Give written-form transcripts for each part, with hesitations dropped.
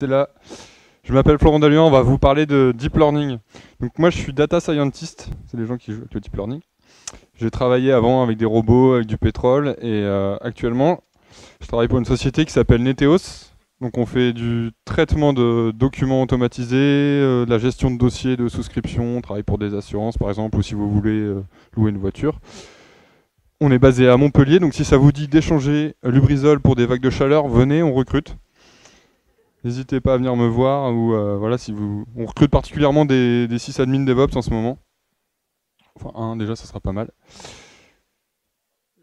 T'es là. Je m'appelle Florent Daluin, on va vous parler de Deep Learning. Donc moi je suis data scientist, c'est les gens qui jouent avec le Deep Learning. J'ai travaillé avant avec des robots, avec du pétrole, et actuellement je travaille pour une société qui s'appelle Neteos. Donc on fait du traitement de documents automatisés, de la gestion de dossiers de souscription, on travaille pour des assurances par exemple, ou si vous voulez louer une voiture. On est basé à Montpellier, donc si ça vous dit d'échanger Lubrizol pour des vagues de chaleur, venez, on recrute. N'hésitez pas à venir me voir ou voilà si vous. On recrute particulièrement des sysadmins DevOps en ce moment. Enfin un déjà ça sera pas mal.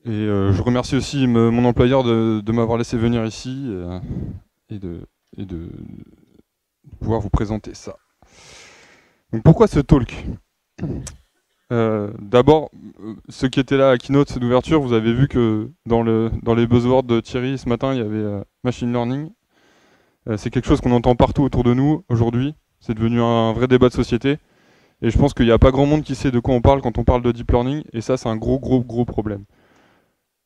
Et je remercie aussi mon employeur de m'avoir laissé venir ici et de pouvoir vous présenter ça. Donc pourquoi ce talk? D'abord, ceux qui étaient là à Keynote d'ouverture, vous avez vu que dans les buzzwords de Thierry ce matin, il y avait machine learning. C'est quelque chose qu'on entend partout autour de nous aujourd'hui. C'est devenu un vrai débat de société. Et je pense qu'il n'y a pas grand monde qui sait de quoi on parle quand on parle de deep learning. Et ça, c'est un gros problème.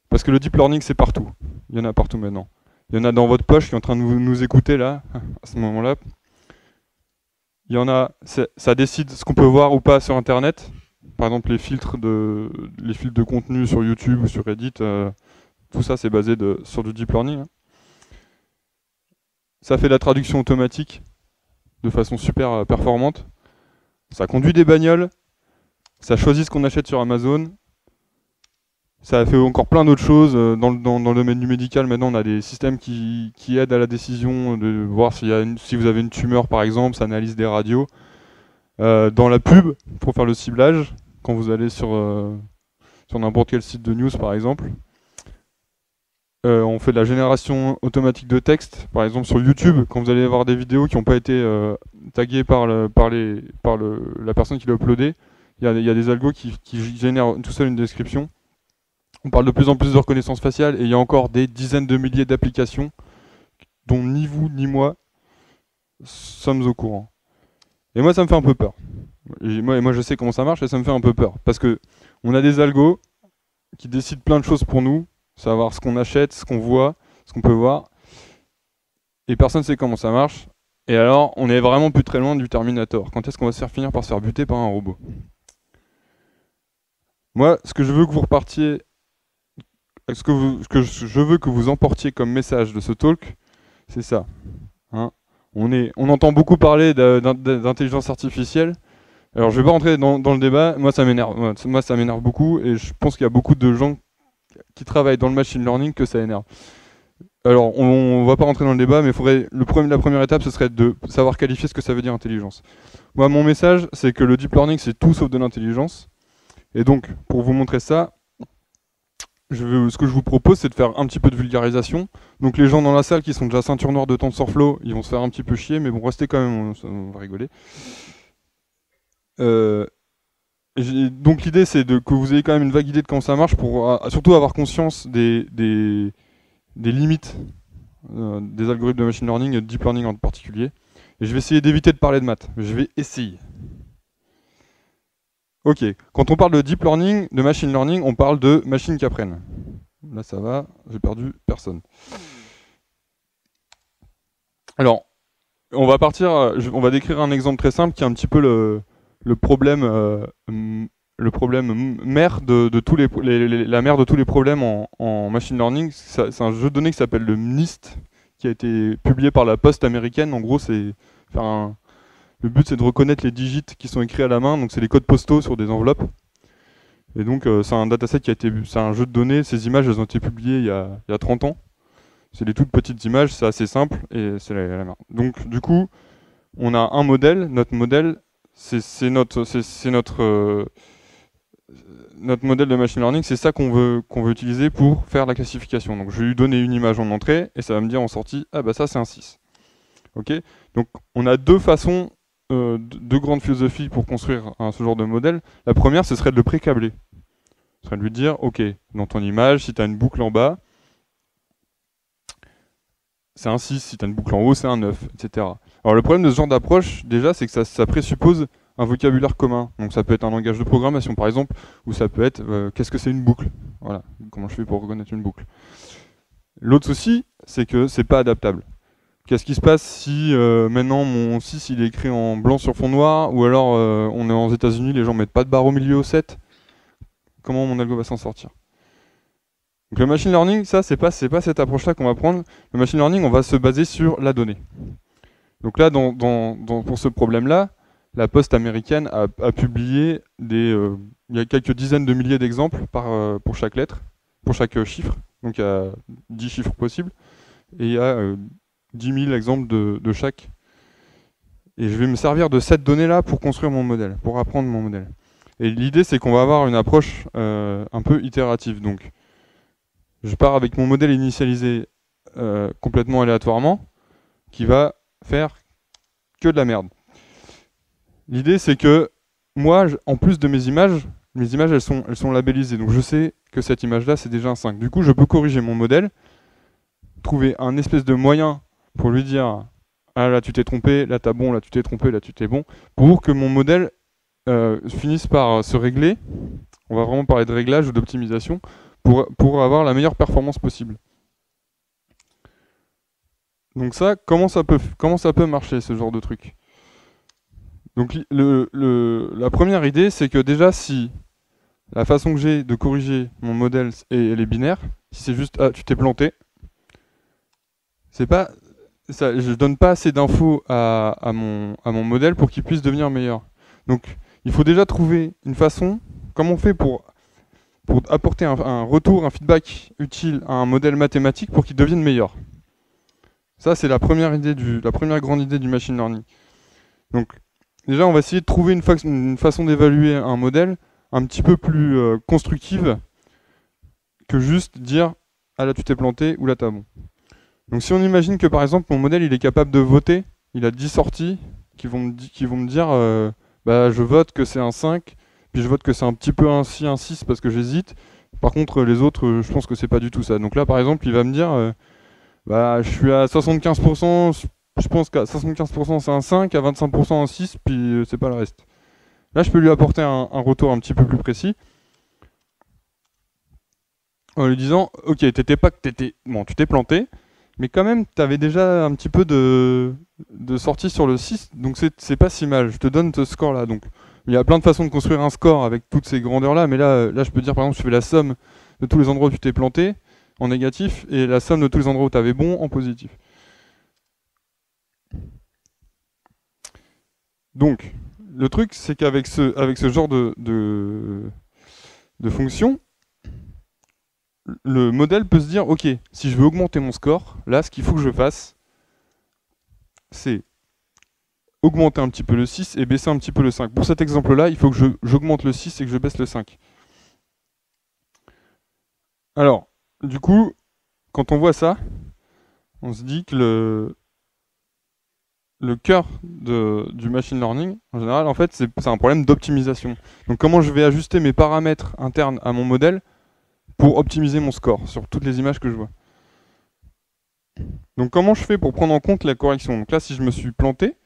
Parce que le deep learning, c'est partout. Il y en a partout maintenant. Il y en a dans votre poche qui est en train de nous écouter là, à ce moment-là. Il y en a, ça décide ce qu'on peut voir ou pas sur Internet. Par exemple, les filtres de contenu sur YouTube ou sur Reddit. Tout ça, c'est basé sur du deep learning. Ça fait de la traduction automatique de façon super performante. Ça conduit des bagnoles. Ça choisit ce qu'on achète sur Amazon. Ça a fait encore plein d'autres choses. Dans le domaine du médical, maintenant, on a des systèmes qui aident à la décision de voir si vous avez une tumeur, par exemple. Ça analyse des radios. Dans la pub, pour faire le ciblage, quand vous allez sur n'importe quel site de news, par exemple. On fait de la génération automatique de texte, par exemple sur YouTube, quand vous allez voir des vidéos qui n'ont pas été taguées par la personne qui l'a uploadé, il y a des algos qui génèrent tout seul une description. On parle de plus en plus de reconnaissance faciale et il y a encore des dizaines de milliers d'applications dont ni vous ni moi sommes au courant. Et moi ça me fait un peu peur. Et moi je sais comment ça marche et ça me fait un peu peur. Parce que on a des algos qui décident plein de choses pour nous, savoir ce qu'on achète, ce qu'on voit, ce qu'on peut voir. Et personne ne sait comment ça marche. Et alors, on est vraiment plus très loin du Terminator. Quand est-ce qu'on va se faire finir par se faire buter par un robot? Moi, ce que je veux que vous repartiez, ce que je veux que vous emportiez comme message de ce talk, c'est ça. Hein, on entend beaucoup parler d'intelligence artificielle. Alors, je vais pas rentrer dans le débat. Moi, ça m'énerve. Moi, ça m'énerve beaucoup. Et je pense qu'il y a beaucoup de gens qui travaillent dans le machine learning que ça énerve. Alors, on va pas rentrer dans le débat, mais la première étape, ce serait de savoir qualifier ce que ça veut dire intelligence. Moi, mon message, c'est que le deep learning, c'est tout sauf de l'intelligence. Et donc, pour vous montrer ça, ce que je vous propose, c'est de faire un petit peu de vulgarisation. Donc, les gens dans la salle qui sont déjà ceinture noire de TensorFlow, ils vont se faire un petit peu chier, mais bon, restez quand même, on va rigoler. Donc, l'idée, c'est que vous ayez quand même une vague idée de comment ça marche, pour surtout avoir conscience des limites des algorithmes de machine learning et de deep learning en particulier. Et je vais essayer d'éviter de parler de maths. Je vais essayer. Ok, quand on parle de deep learning, de machine learning, on parle de machines qui apprennent. Là ça va, j'ai perdu personne. Alors, on va décrire un exemple très simple qui est un petit peu le problème mère de tous la mère de tous les problèmes en machine learning. C'est un jeu de données qui s'appelle le MNIST, qui a été publié par la Poste américaine. En gros, le but, c'est de reconnaître les digits qui sont écrits à la main. Donc, c'est les codes postaux sur des enveloppes. Et donc, c'est un dataset c'est un jeu de données. Ces images, elles ont été publiées il y a 30 ans. C'est des toutes petites images, c'est assez simple et c'est la merde. Donc, du coup, on a un modèle. Notre modèle, c'est notre modèle de machine learning, c'est ça qu'on veut utiliser pour faire la classification. Donc je vais lui donner une image en entrée et ça va me dire en sortie, ah bah ça c'est un 6. Ok. Donc on a deux façons, deux grandes philosophies pour construire ce genre de modèle. La première, ce serait de le pré-câbler. Ce serait de lui dire, ok, dans ton image, si tu as une boucle en bas, c'est un 6, si tu as une boucle en haut, c'est un 9, etc. Alors le problème de ce genre d'approche, déjà, c'est que ça présuppose un vocabulaire commun. Donc ça peut être un langage de programmation, par exemple, ou ça peut être qu'est-ce que c'est une boucle. Voilà, comment je fais pour reconnaître une boucle. L'autre souci, c'est que c'est pas adaptable. Qu'est-ce qui se passe si maintenant mon 6 il est écrit en blanc sur fond noir, ou alors on est aux États-Unis, les gens mettent pas de barre au milieu au 7? Comment mon algo va s'en sortir? Donc le machine learning, ça c'est pas cette approche-là qu'on va prendre. Le machine learning, on va se baser sur la donnée. Donc là, pour ce problème-là, la Poste américaine a publié il y a quelques dizaines de milliers d'exemples pour chaque lettre, pour chaque chiffre. Donc il y a 10 chiffres possibles, et il y a 10 000 exemples de chaque. Et je vais me servir de cette donnée-là pour construire mon modèle, pour apprendre mon modèle. Et l'idée, c'est qu'on va avoir une approche un peu itérative. Donc, je pars avec mon modèle initialisé complètement aléatoirement, qui va faire que de la merde. L'idée, c'est que moi, en plus de mes images, elles sont labellisées. Donc, je sais que cette image-là, c'est déjà un 5. Du coup, je peux corriger mon modèle, trouver un espèce de moyen pour lui dire « Ah, là, tu t'es trompé, là, t'as bon, là, tu t'es trompé, là, tu t'es bon », pour que mon modèle finisse par se régler. On va vraiment parler de réglage ou d'optimisation pour avoir la meilleure performance possible. Donc ça, comment ça peut marcher, ce genre de truc? Donc la première idée, c'est que déjà, si la façon que j'ai de corriger mon modèle elle est binaire, si c'est juste « Ah, tu t'es planté », c'est pas... Ça, je donne pas assez d'infos à mon modèle pour qu'il puisse devenir meilleur. Donc, il faut déjà trouver une façon, comment on fait pour apporter un retour, un feedback utile à un modèle mathématique pour qu'il devienne meilleur. Ça, c'est la première grande idée du machine learning. Donc, déjà, on va essayer de trouver une façon d'évaluer un modèle un petit peu plus constructive que juste dire « Ah là, tu t'es planté » ou « Là, t'as bon ». Donc si on imagine que par exemple mon modèle il est capable de voter, il a 10 sorties qui vont me dire bah, je vote que c'est un 5, puis je vote que c'est un petit peu un 6 parce que j'hésite. Par contre les autres je pense que c'est pas du tout ça. Donc là par exemple il va me dire bah, je suis à 75%, je pense qu'à 75% c'est un 5, à 25% un 6, puis c'est pas le reste. Là je peux lui apporter un retour un petit peu plus précis en lui disant ok tu t'es planté, mais quand même, tu avais déjà un petit peu de sortie sur le 6, donc c'est pas si mal. Je te donne ce score-là. Donc, il y a plein de façons de construire un score avec toutes ces grandeurs-là, mais là, je peux dire, par exemple, je fais la somme de tous les endroits où tu t'es planté en négatif, et la somme de tous les endroits où tu avais bon en positif. Donc, le truc, c'est qu'avec ce genre de fonction, le modèle peut se dire, ok, si je veux augmenter mon score, là, ce qu'il faut que je fasse, c'est augmenter un petit peu le 6 et baisser un petit peu le 5. Pour cet exemple-là, il faut que j'augmente le 6 et que je baisse le 5. Alors, du coup, quand on voit ça, on se dit que le cœur du machine learning, en général, en fait, c'est un problème d'optimisation. Donc comment je vais ajuster mes paramètres internes à mon modèle pour optimiser mon score sur toutes les images que je vois. Donc comment je fais pour prendre en compte la correction? Donc là, si je me suis planté,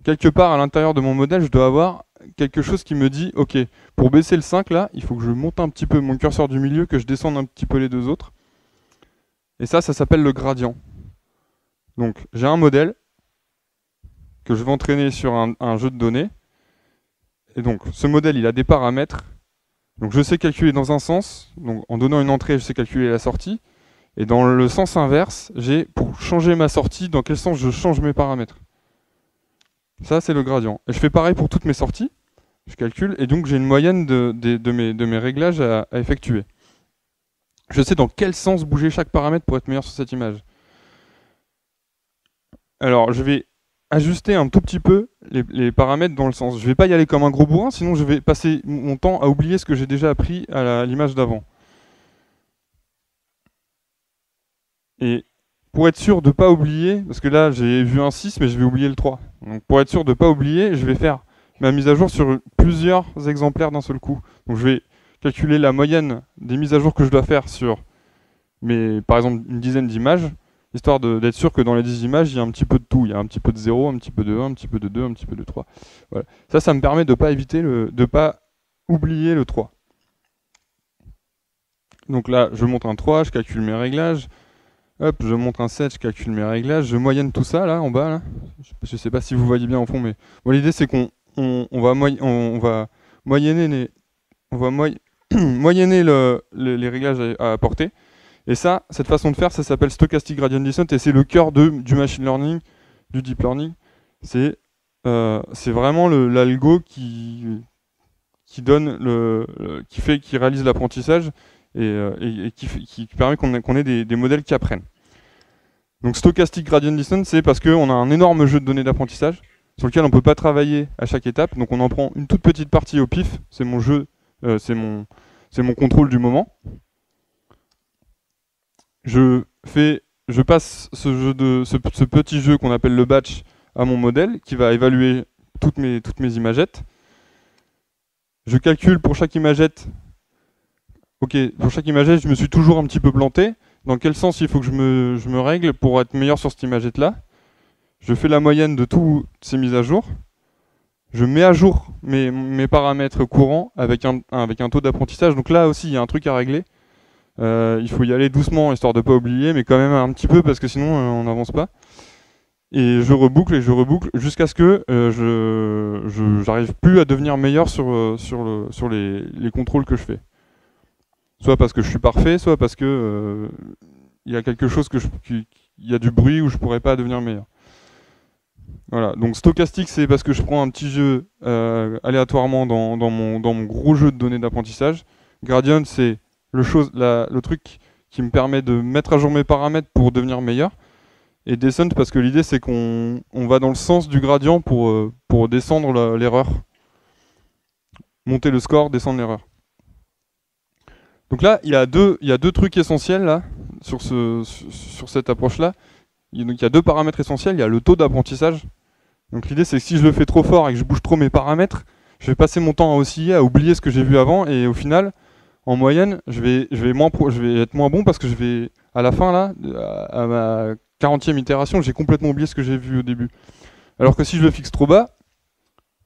quelque part à l'intérieur de mon modèle, je dois avoir quelque chose qui me dit, ok, pour baisser le 5 là, il faut que je monte un petit peu mon curseur du milieu, que je descende un petit peu les deux autres. Et ça s'appelle le gradient. Donc j'ai un modèle que je vais entraîner sur un jeu de données. Et donc ce modèle, il a des paramètres. Donc je sais calculer dans un sens. Donc en donnant une entrée, je sais calculer la sortie. Et dans le sens inverse, j'ai pour changer ma sortie, dans quel sens je change mes paramètres. Ça, c'est le gradient. Et je fais pareil pour toutes mes sorties. Je calcule, et donc j'ai une moyenne de mes réglages à effectuer. Je sais dans quel sens bouger chaque paramètre pour être meilleur sur cette image. Alors, je vais ajuster un tout petit peu les paramètres dans le sens. Je ne vais pas y aller comme un gros bourrin, sinon je vais passer mon temps à oublier ce que j'ai déjà appris à l'image d'avant. Et pour être sûr de ne pas oublier, parce que là j'ai vu un 6 mais je vais oublier le 3. Donc pour être sûr de ne pas oublier, je vais faire ma mise à jour sur plusieurs exemplaires d'un seul coup. Donc je vais calculer la moyenne des mises à jour que je dois faire sur par exemple une dizaine d'images, histoire d'être sûr que dans les 10 images, il y a un petit peu de tout. Il y a un petit peu de 0, un petit peu de 1, un petit peu de 2, un petit peu de 3. Voilà. Ça me permet de ne pas oublier le 3. Donc là, je monte un 3, je calcule mes réglages. Hop, je montre un set, je calcule mes réglages, je moyenne tout ça là en bas. Là. Je sais pas si vous voyez bien au fond, mais bon, l'idée c'est qu'on va, on va moyenner moyenner les réglages à apporter. Et ça, cette façon de faire, ça s'appelle Stochastic Gradient Descent et c'est le cœur du machine learning, du deep learning. C'est vraiment l'algo qui donne qui réalise l'apprentissage et qui permet qu'on ait des modèles qui apprennent. Donc Stochastic Gradient Descent, c'est parce qu'on a un énorme jeu de données d'apprentissage sur lequel on ne peut pas travailler à chaque étape. Donc on en prend une toute petite partie au pif, c'est mon jeu, c'est mon contrôle du moment. Je passe ce petit jeu qu'on appelle le batch à mon modèle qui va évaluer toutes mes imagettes. Je calcule pour chaque imagette. Ok, pour chaque imagette, je me suis toujours un petit peu planté. Dans quel sens il faut que je me règle pour être meilleur sur cette imagette-là? Je fais la moyenne de toutes ces mises à jour. Je mets à jour mes paramètres courants avec un taux d'apprentissage. Donc là aussi, il y a un truc à régler. Il faut y aller doucement, histoire de ne pas oublier, mais quand même un petit peu, parce que sinon, on n'avance pas. Et je reboucle jusqu'à ce que j'arrive plus à devenir meilleur sur les contrôles que je fais. Soit parce que je suis parfait, soit parce que il y a quelque chose il y a du bruit où je pourrais pas devenir meilleur. Voilà, donc stochastique, c'est parce que je prends un petit jeu aléatoirement dans mon gros jeu de données d'apprentissage. Gradient, c'est le truc qui me permet de mettre à jour mes paramètres pour devenir meilleur. Et descent, parce que l'idée, c'est qu'on va dans le sens du gradient pour descendre l'erreur. Monter le score, descendre l'erreur. Donc là, il y a deux trucs essentiels là, sur cette approche-là. Donc il y a deux paramètres essentiels. Il y a le taux d'apprentissage. Donc l'idée, c'est que si je le fais trop fort et que je bouge trop mes paramètres, je vais passer mon temps à osciller, à oublier ce que j'ai vu avant, et au final, en moyenne, je vais être moins bon parce que je vais, à la fin là, à ma 40e itération, j'ai complètement oublié ce que j'ai vu au début. Alors que si je le fixe trop bas,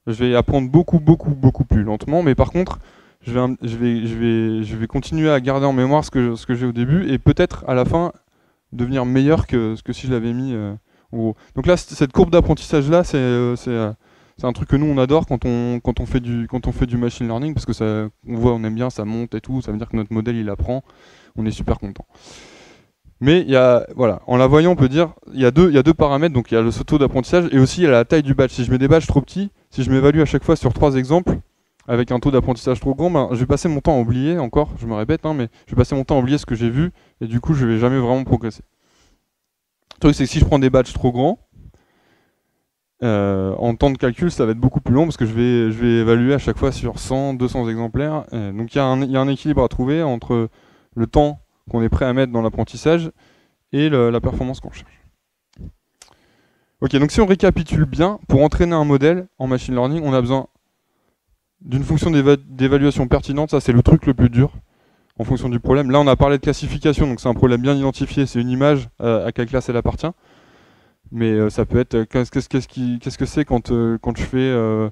je vais apprendre beaucoup plus lentement, mais par contre, je vais continuer à garder en mémoire ce que j'ai au début et peut-être à la fin devenir meilleur que ce que si je l'avais mis en gros. Donc là, cette courbe d'apprentissage là, c'est un truc que nous on adore quand on fait du machine learning parce que ça, on aime bien, ça monte et tout, ça veut dire que notre modèle il apprend, on est super content. Mais voilà, en la voyant, on peut dire il y a deux paramètres, donc il y a le taux d'apprentissage et aussi il y a la taille du batch. Si je mets des batchs trop petits, si je m'évalue à chaque fois sur 3 exemples, avec un taux d'apprentissage trop grand, ben, je vais passer mon temps à oublier, encore, je me répète, hein, mais je vais passer mon temps à oublier ce que j'ai vu, et du coup je vais jamais vraiment progresser. Le truc c'est que si je prends des batchs trop grands, en temps de calcul ça va être beaucoup plus long, parce que je vais évaluer à chaque fois sur 100, 200 exemplaires, donc il y a un équilibre à trouver entre le temps qu'on est prêt à mettre dans l'apprentissage et la performance qu'on cherche. Ok, donc si on récapitule bien, pour entraîner un modèle en machine learning, on a besoin d'une fonction d'évaluation pertinente, ça c'est le truc le plus dur en fonction du problème. Là on a parlé de classification, donc c'est un problème bien identifié, c'est une image, à quelle classe elle appartient. Mais ça peut être, qu'est-ce que c'est quand je fais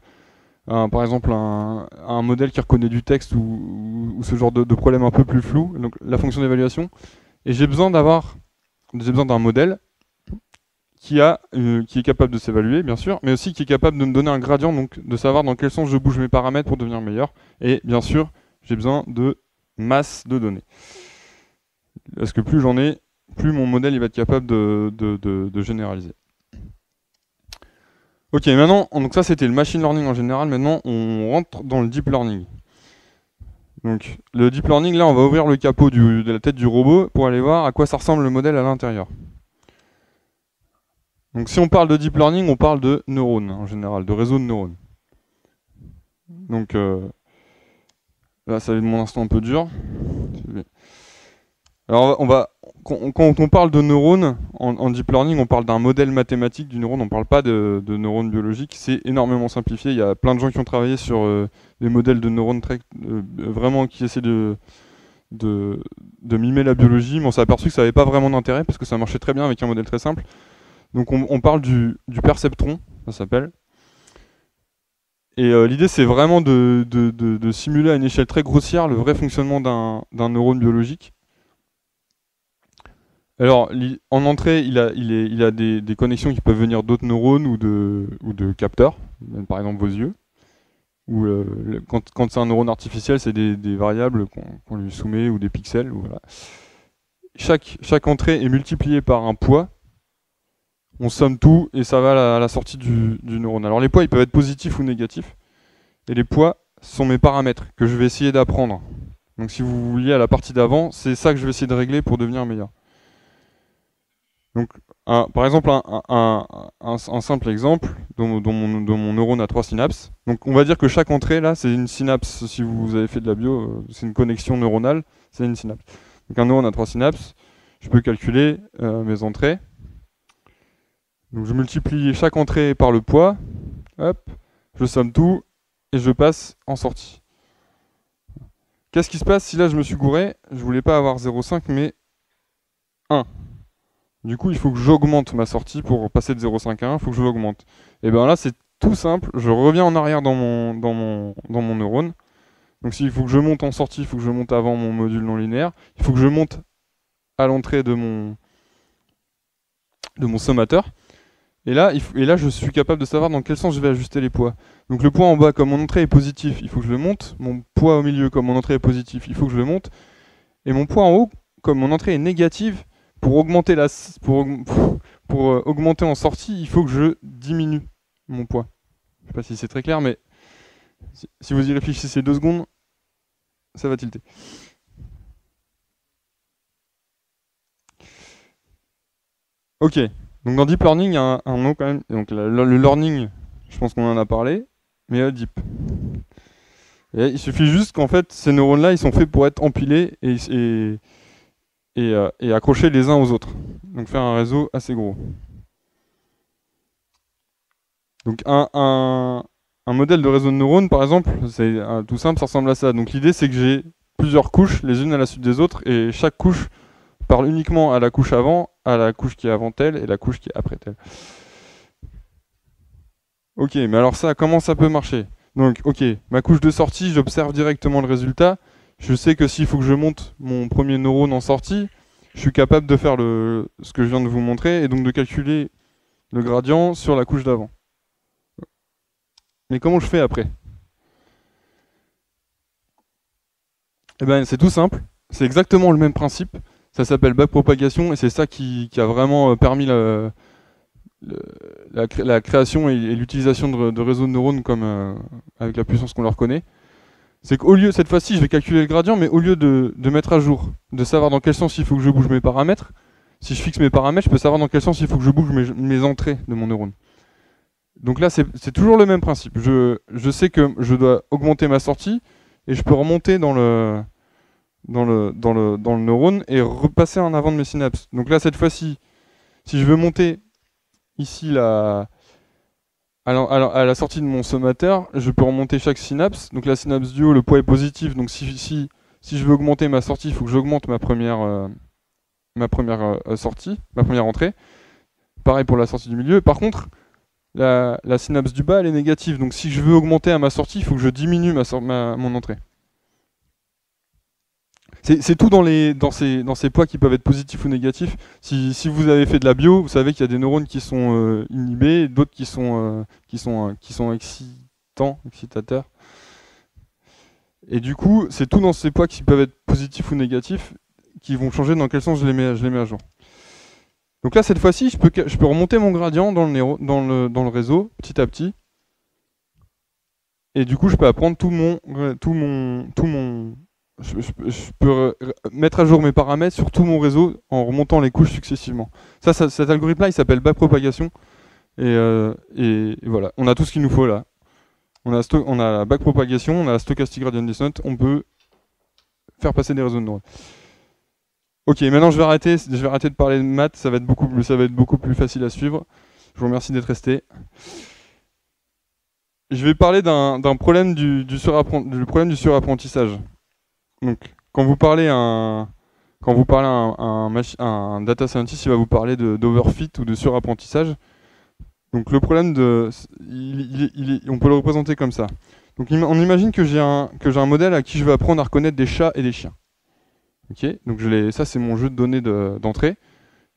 par exemple un modèle qui reconnaît du texte ou ce genre de problème un peu plus flou, donc la fonction d'évaluation. Et j'ai besoin d'un modèle qui est capable de s'évaluer, bien sûr, mais aussi qui est capable de me donner un gradient, donc de savoir dans quel sens je bouge mes paramètres pour devenir meilleur. Et bien sûr, j'ai besoin de masse de données. Parce que plus j'en ai, plus mon modèle il va être capable de généraliser. Ok, maintenant, donc ça c'était le machine learning en général, maintenant on rentre dans le deep learning. Donc le deep learning, là on va ouvrir le capot de la tête du robot pour aller voir à quoi ça ressemble le modèle à l'intérieur. Donc si on parle de deep learning, on parle de neurones en général, de réseaux de neurones. Donc là ça va être mon instant un peu dur. Alors quand on parle de neurones en deep learning, on parle d'un modèle mathématique du neurone, on ne parle pas de neurones biologiques. C'est énormément simplifié. Il y a plein de gens qui ont travaillé sur des modèles de neurones vraiment qui essaient de mimer la biologie, mais on s'est aperçu que ça n'avait pas vraiment d'intérêt parce que ça marchait très bien avec un modèle très simple. Donc on parle du perceptron, ça s'appelle. Et l'idée c'est vraiment de simuler à une échelle très grossière le vrai fonctionnement d'un neurone biologique. Alors, en entrée, il a des connexions qui peuvent venir d'autres neurones ou de capteurs, par exemple vos yeux. Ou quand c'est un neurone artificiel, c'est des variables qu'on lui soumet ou des pixels. Ou voilà. Chaque entrée est multipliée par un poids. On somme tout et ça va à la sortie du neurone. Alors les poids, ils peuvent être positifs ou négatifs. Et les poids sont mes paramètres que je vais essayer d'apprendre. Donc si vous vouliez à la partie d'avant, c'est ça que je vais essayer de régler pour devenir meilleur. Donc par exemple, un simple exemple, dans mon neurone à 3 synapses. Donc on va dire que chaque entrée là, c'est une synapse. Si vous avez fait de la bio, c'est une connexion neuronale, c'est une synapse. Donc un neurone à 3 synapses, je peux calculer mes entrées. Donc je multiplie chaque entrée par le poids, hop, je somme tout et je passe en sortie. Qu'est-ce qui se passe si là je me suis gouré? Je voulais pas avoir 0,5 mais 1. Du coup il faut que j'augmente ma sortie pour passer de 0,5 à 1, il faut que je l'augmente. Et bien là c'est tout simple, je reviens en arrière dans mon neurone. Donc s'il faut que je monte en sortie, il faut que je monte avant mon module non linéaire. Il faut que je monte à l'entrée de mon sommateur. Et là, je suis capable de savoir dans quel sens je vais ajuster les poids. Donc le poids en bas, comme mon entrée est positif, il faut que je le monte. Mon poids au milieu, comme mon entrée est positif, il faut que je le monte. Et mon poids en haut, comme mon entrée est négative, pour augmenter augmenter en sortie, il faut que je diminue mon poids. Je ne sais pas si c'est très clair, mais si vous y réfléchissez 2 secondes, ça va tilter. Ok. Donc dans Deep Learning, il y a un nom quand même. Donc le learning, je pense qu'on en a parlé, mais il y a Deep. Et il suffit juste qu'en fait, ces neurones-là, ils sont faits pour être empilés et accrochés les uns aux autres. Donc faire un réseau assez gros. Donc un modèle de réseau de neurones, par exemple, c'est tout simple, ça ressemble à ça. Donc l'idée, c'est que j'ai plusieurs couches, les unes à la suite des autres, et chaque couche parle uniquement à la couche avant, à la couche qui est avant elle et la couche qui est après elle. Ok, mais alors ça, comment ça peut marcher? Donc, ok, ma couche de sortie, j'observe directement le résultat. Je sais que s'il faut que je monte mon premier neurone en sortie, je suis capable de faire ce que je viens de vous montrer et donc de calculer le gradient sur la couche d'avant. Mais comment je fais après? Eh bien, c'est tout simple. C'est exactement le même principe. Ça s'appelle backpropagation et c'est ça qui a vraiment permis la création et l'utilisation de réseaux de neurones comme, avec la puissance qu'on leur connaît. C'est qu'au lieu, cette fois-ci, je vais calculer le gradient, mais au lieu de mettre à jour, de savoir dans quel sens il faut que je bouge mes paramètres, si je fixe mes paramètres, je peux savoir dans quel sens il faut que je bouge mes entrées de mon neurone. Donc là, c'est toujours le même principe. Je sais que je dois augmenter ma sortie, et je peux remonter dans le neurone et repasser en avant de mes synapses. Donc là, cette fois-ci, si je veux monter ici à la sortie de mon sommateur, je peux remonter chaque synapse. Donc la synapse du haut, le poids est positif. Donc si je veux augmenter ma sortie, il faut que j'augmente ma première sortie, ma première entrée. Pareil pour la sortie du milieu. Par contre, la synapse du bas, elle est négative. Donc si je veux augmenter à ma sortie, il faut que je diminue mon entrée. C'est tout dans ces poids qui peuvent être positifs ou négatifs. Si vous avez fait de la bio, vous savez qu'il y a des neurones qui sont inhibés, d'autres qui sont excitateurs. Et du coup, c'est tout dans ces poids qui peuvent être positifs ou négatifs qui vont changer dans quel sens je les mets à jour. Donc là, cette fois-ci, je peux remonter mon gradient dans le réseau petit à petit. Et du coup, je peux apprendre je peux mettre à jour mes paramètres sur tout mon réseau en remontant les couches successivement. Cet algorithme-là, il s'appelle backpropagation. Et voilà, on a tout ce qu'il nous faut là. On a la backpropagation, on a la stochastic gradient descent, on peut faire passer des réseaux de neurones. Ok, maintenant je vais arrêter de parler de maths, ça va être beaucoup plus facile à suivre. Je vous remercie d'être resté. Je vais parler d'un problème du surapprentissage. Donc, quand vous parlez à un data scientist, il va vous parler d'overfit ou de surapprentissage. Donc le problème on peut le représenter comme ça. Donc on imagine que j'ai un modèle à qui je vais apprendre à reconnaître des chats et des chiens. Ok, donc ça c'est mon jeu de données d'entrée.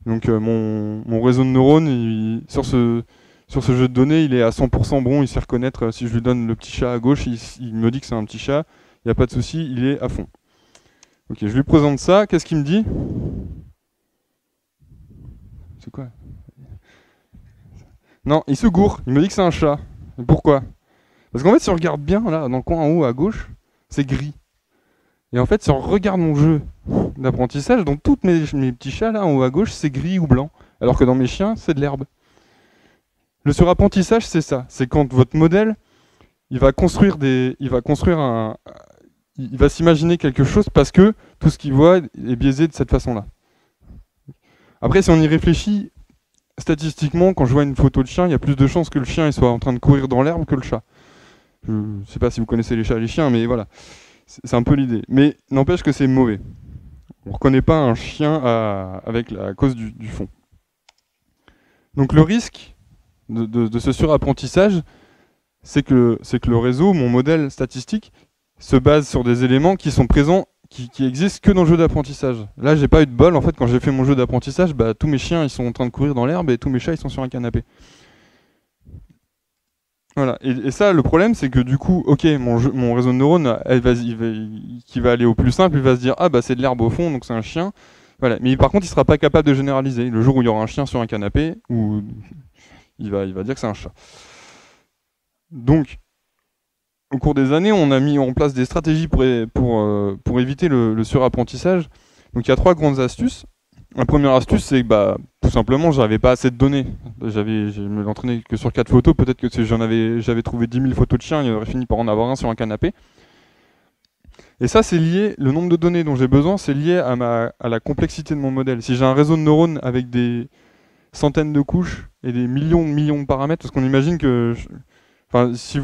Donc mon réseau de neurones, sur ce jeu de données, il est à 100% bon, il sait reconnaître, si je lui donne le petit chat à gauche, il me dit que c'est un petit chat, il n'y a pas de souci, il est à fond. Ok, je lui présente ça, qu'est-ce qu'il me dit? C'est quoi? Non, il se gourre, il me dit que c'est un chat. Et pourquoi? Parce qu'en fait, si on regarde bien, là, dans le coin en haut à gauche, c'est gris. Et en fait, si on regarde mon jeu d'apprentissage, dans tous mes petits chats, là, en haut à gauche, c'est gris ou blanc. Alors que dans mes chiens, c'est de l'herbe. Le surapprentissage, c'est ça. C'est quand votre modèle, il va construire il va s'imaginer quelque chose parce que tout ce qu'il voit est biaisé de cette façon-là. Après, si on y réfléchit, statistiquement, quand je vois une photo de chien, il y a plus de chances que le chien il soit en train de courir dans l'herbe que le chat. Je ne sais pas si vous connaissez les chats et les chiens, mais voilà. C'est un peu l'idée. Mais n'empêche que c'est mauvais. On ne reconnaît pas un chien avec la cause du fond. Donc le risque de ce surapprentissage, c'est que le réseau, mon modèle statistique, se base sur des éléments qui sont présents, qui existent que dans le jeu d'apprentissage. Là, j'ai pas eu de bol. En fait, quand j'ai fait mon jeu d'apprentissage, bah, tous mes chiens ils sont en train de courir dans l'herbe et tous mes chats ils sont sur un canapé. Voilà. Et ça, le problème, c'est que du coup, ok, mon réseau de neurones, qui va aller au plus simple, il va se dire ah bah c'est de l'herbe au fond, donc c'est un chien. Voilà. Mais par contre, il sera pas capable de généraliser. Le jour où il y aura un chien sur un canapé, il va dire que c'est un chat. Donc, au cours des années, on a mis en place des stratégies pour éviter le surapprentissage. Donc il y a 3 grandes astuces. La première astuce, c'est que bah, tout simplement, j'avais pas assez de données. Je me l'entraînais que sur 4 photos. Peut-être que si j'avais trouvé 10 000 photos de chiens, il aurait fini par en avoir un sur un canapé. Et ça, c'est lié, le nombre de données dont j'ai besoin, c'est lié à la complexité de mon modèle. Si j'ai un réseau de neurones avec des centaines de couches et des millions de paramètres, parce qu'on imagine que... Enfin, si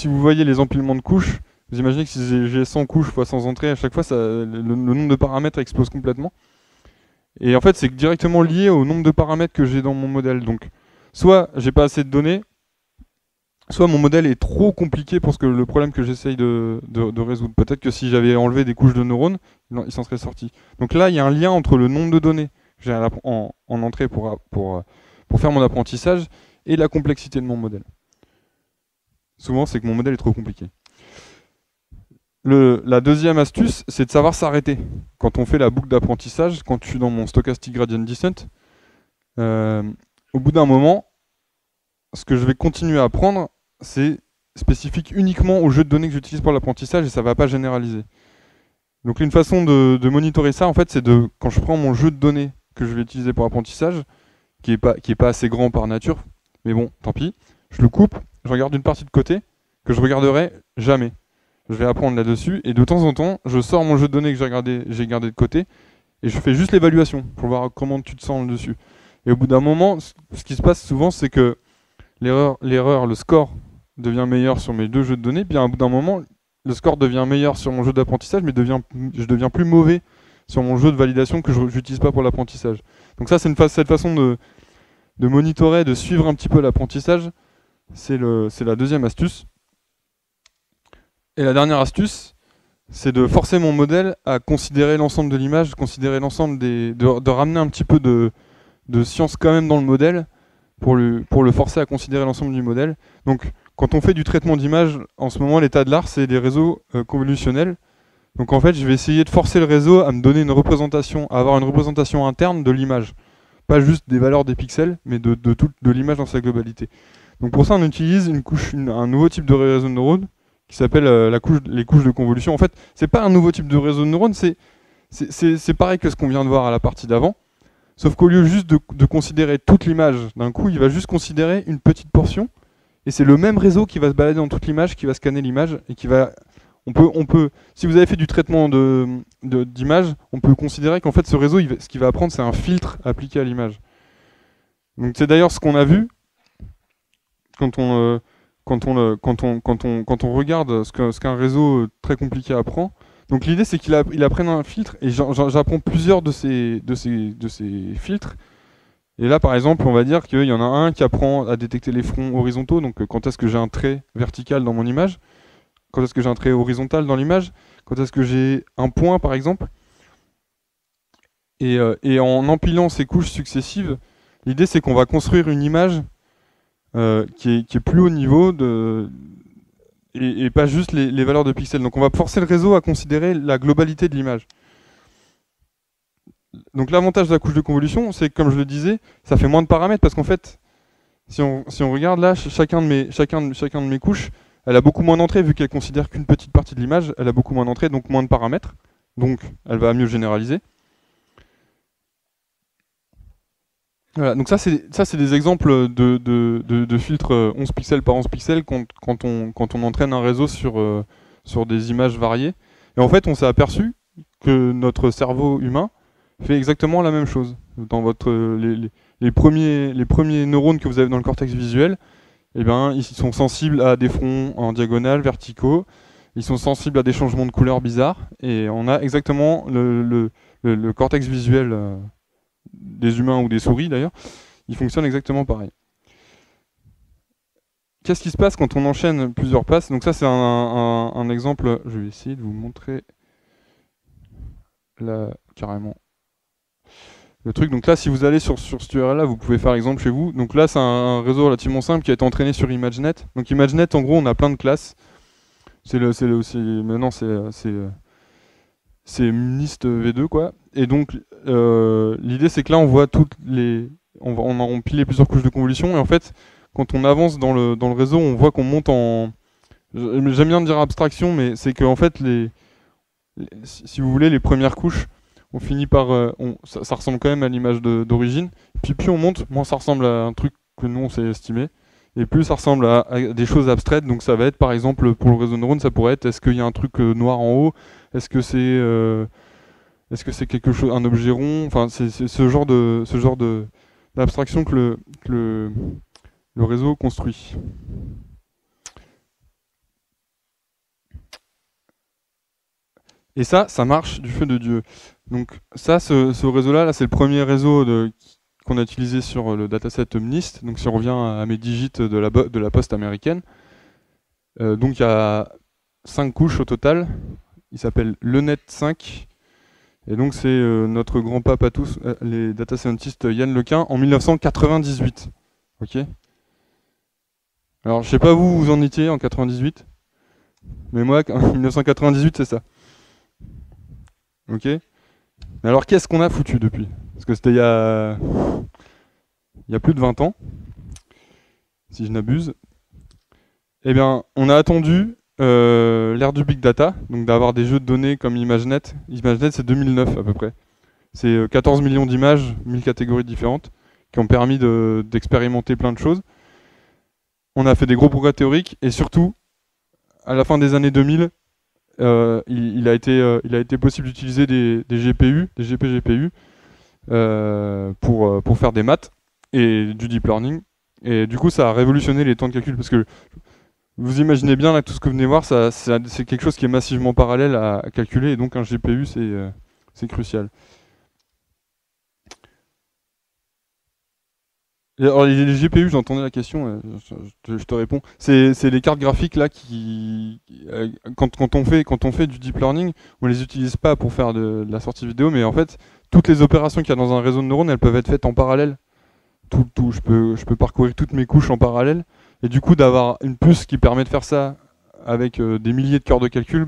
vous voyez les empilements de couches, vous imaginez que si j'ai 100 couches fois 100 entrées, à chaque fois, le nombre de paramètres explose complètement. Et en fait, c'est directement lié au nombre de paramètres que j'ai dans mon modèle. Donc, soit j'ai pas assez de données, soit mon modèle est trop compliqué pour le problème que j'essaye de résoudre. Peut-être que si j'avais enlevé des couches de neurones, il s'en serait sorti. Donc là, il y a un lien entre le nombre de données que j'ai en entrée pour faire mon apprentissage et la complexité de mon modèle. Souvent, c'est que mon modèle est trop compliqué. La deuxième astuce, c'est de savoir s'arrêter. Quand on fait la boucle d'apprentissage, quand je suis dans mon stochastic gradient descent, au bout d'un moment, ce que je vais continuer à apprendre, c'est spécifique uniquement au jeu de données que j'utilise pour l'apprentissage et ça ne va pas généraliser. Donc une façon de monitorer ça, en fait, c'est quand je prends mon jeu de données que je vais utiliser pour l'apprentissage, qui est pas assez grand par nature, mais bon, tant pis, je le coupe, je regarde une partie de côté que je regarderai jamais. Je vais apprendre là-dessus et de temps en temps, je sors mon jeu de données que j'ai gardé de côté et je fais juste l'évaluation pour voir comment tu te sens dessus. Et au bout d'un moment, ce qui se passe souvent, c'est que le score devient meilleur sur mes 2 jeux de données, puis à un bout d'un moment, le score devient meilleur sur mon jeu d'apprentissage, mais je deviens plus mauvais sur mon jeu de validation que je n'utilise pas pour l'apprentissage. Donc ça, c'est cette façon de monitorer, de suivre un petit peu l'apprentissage. C'est la deuxième astuce. Et la dernière astuce, c'est de forcer mon modèle à considérer l'ensemble de l'image, de ramener un petit peu de science quand même dans le modèle pour le forcer à considérer l'ensemble du modèle. Donc quand on fait du traitement d'image, en ce moment l'état de l'art, c'est des réseaux convolutionnels. Donc en fait, je vais essayer de forcer le réseau à me donner à avoir une représentation interne de l'image. Pas juste des valeurs des pixels, mais de l'image dans sa globalité. Donc pour ça, on utilise un nouveau type de réseau de neurones qui s'appelle les couches de convolution. En fait, c'est pas un nouveau type de réseau de neurones, c'est pareil que ce qu'on vient de voir à la partie d'avant. Sauf qu'au lieu juste de considérer toute l'image d'un coup, il va juste considérer une petite portion. Et c'est le même réseau qui va se balader dans toute l'image, qui va scanner l'image et qui va... si vous avez fait du traitement d'image, on peut considérer qu'en fait ce réseau, ce qu'il va apprendre, c'est un filtre appliqué à l'image. Donc c'est d'ailleurs ce qu'on a vu quand on regarde ce qu'un réseau très compliqué apprend. Donc l'idée c'est qu'il apprenne un filtre et j'apprends plusieurs de ces filtres. Et là par exemple on va dire qu'il y en a un qui apprend à détecter les fronts horizontaux, donc quand est-ce que j'ai un trait vertical dans mon image, quand est-ce que j'ai un trait horizontal dans l'image, quand est-ce que j'ai un point par exemple. Et en empilant ces couches successives, l'idée c'est qu'on va construire une image qui est plus haut niveau et pas juste les valeurs de pixels. Donc on va forcer le réseau à considérer la globalité de l'image. Donc l'avantage de la couche de convolution, c'est que comme je le disais, ça fait moins de paramètres parce qu'en fait, si on regarde là, chacun de mes couches, elle a beaucoup moins d'entrées vu qu'elle considère qu'une petite partie de l'image, elle a beaucoup moins d'entrées, donc moins de paramètres. Donc elle va mieux généraliser. Voilà, donc ça c'est des exemples de filtres 11 pixels par 11 pixels quand on entraîne un réseau sur des images variées. Et en fait, on s'est aperçu que notre cerveau humain fait exactement la même chose. Dans les premiers neurones que vous avez dans le cortex visuel, eh ben, ils sont sensibles à des fronts en diagonale, verticaux, ils sont sensibles à des changements de couleurs bizarres, et on a exactement le cortex visuel des humains ou des souris d'ailleurs, il fonctionne exactement pareil. Qu'est-ce qui se passe quand on enchaîne plusieurs passes? Donc ça c'est un exemple, je vais essayer de vous montrer là carrément le truc. Donc là si vous allez sur cette URL là, vous pouvez faire exemple chez vous. Donc là c'est un réseau relativement simple qui a été entraîné sur ImageNet. Donc ImageNet en gros on a plein de classes. Maintenant c'est MNIST V2 quoi. Et donc l'idée c'est que là on voit on a empilé plusieurs couches de convolution et en fait quand on avance dans le réseau on voit qu'on monte en, j'aime bien dire abstraction, mais c'est que en fait si vous voulez les premières couches on finit par ça ressemble quand même à l'image d'origine, puis plus on monte moins ça ressemble à un truc que nous on s'est estimé. Et plus ça ressemble à des choses abstraites, donc ça va être par exemple pour le réseau de neurones, ça pourrait être est-ce qu'il y a un truc noir en haut, est-ce que c'est quelque chose, un objet rond, enfin c'est ce genre d'abstraction que le réseau construit. Et ça marche du feu de Dieu. Donc ça, ce réseau-là, là, c'est le premier réseau qu'on a utilisé sur le dataset MNIST. Donc si on revient à mes digits de la poste américaine, donc il y a 5 couches au total. Il s'appelle LeNet 5. Et donc c'est notre grand pape à tous, les data scientists Yann Lequin, en 1998. Ok. Alors je sais pas où vous en étiez en 98, mais moi en 1998 c'est ça. Ok. Mais alors qu'est-ce qu'on a foutu depuis? Parce que c'était il y a plus de 20 ans, si je n'abuse. Eh bien, on a attendu l'ère du big data, donc d'avoir des jeux de données comme ImageNet. ImageNet, c'est 2009 à peu près. C'est 14 millions d'images, 1000 catégories différentes, qui ont permis d'expérimenter plein de choses. On a fait des gros progrès théoriques, et surtout, à la fin des années 2000, il a été possible d'utiliser des GPU, des GPGPU, pour faire des maths et du deep learning. Et du coup, ça a révolutionné les temps de calcul, parce que vous imaginez bien, là, tout ce que vous venez voir, c'est quelque chose qui est massivement parallèle à calculer, et donc un GPU, c'est crucial. Alors, les GPU, j'entendais la question, je te réponds. C'est les cartes graphiques là quand on fait du deep learning, on les utilise pas pour faire de la sortie vidéo, mais en fait, toutes les opérations qu'il y a dans un réseau de neurones, elles peuvent être faites en parallèle. Je peux parcourir toutes mes couches en parallèle, et du coup d'avoir une puce qui permet de faire ça avec des milliers de cœurs de calcul,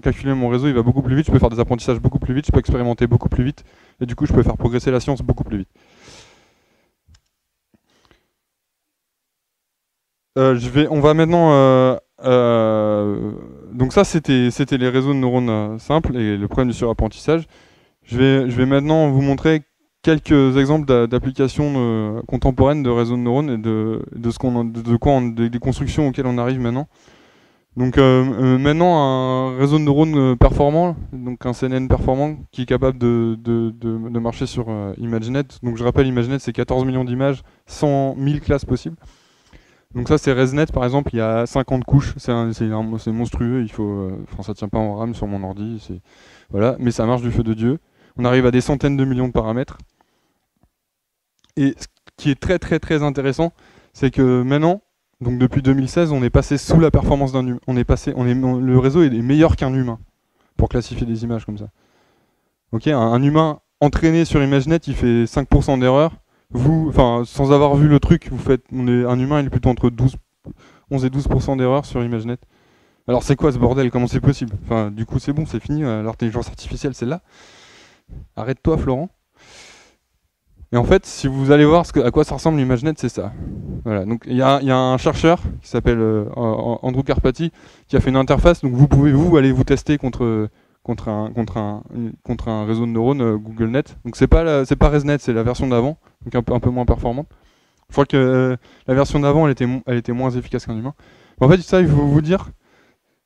calculer mon réseau il va beaucoup plus vite, je peux faire des apprentissages beaucoup plus vite, je peux expérimenter beaucoup plus vite, et du coup je peux faire progresser la science beaucoup plus vite. On va maintenant. Donc ça, c'était les réseaux de neurones simples et le problème du surapprentissage. Je vais maintenant vous montrer quelques exemples d'applications contemporaines de réseaux de neurones et des constructions auxquelles on arrive maintenant. Donc maintenant, un réseau de neurones performant, donc un CNN performant qui est capable de marcher sur ImageNet. Donc je rappelle, ImageNet, c'est 14 millions d'images, 100 000 classes possibles. Donc ça c'est ResNet par exemple, il y a 50 couches, c'est monstrueux, ça tient pas en RAM sur mon ordi, voilà, mais ça marche du feu de Dieu. On arrive à des centaines de millions de paramètres. Et ce qui est très très très intéressant, c'est que maintenant, donc depuis 2016, on est passé sous la performance d'un humain. Le réseau est meilleur qu'un humain pour classifier des images comme ça. Ok, un humain entraîné sur ImageNet, il fait 5% d'erreur. Vous, enfin, sans avoir vu le truc, un humain, il est plutôt entre 11 et 12% d'erreur sur ImageNet. Alors c'est quoi ce bordel? Comment c'est possible? Enfin, du coup, c'est bon, c'est fini. L'intelligence artificielle, c'est là. Arrête-toi, Florent. Et en fait, si vous allez voir à quoi ça ressemble l'ImageNet, c'est ça. Voilà. Donc il y a un chercheur qui s'appelle Andrew Karpathy qui a fait une interface. Donc vous pouvez aller vous tester contre un réseau de neurones GoogleNet. Donc c'est pas ResNet, c'est la version d'avant, donc un peu moins performante. Je crois que la version d'avant, elle était moins efficace qu'un humain. Mais en fait, ça, il faut vous dire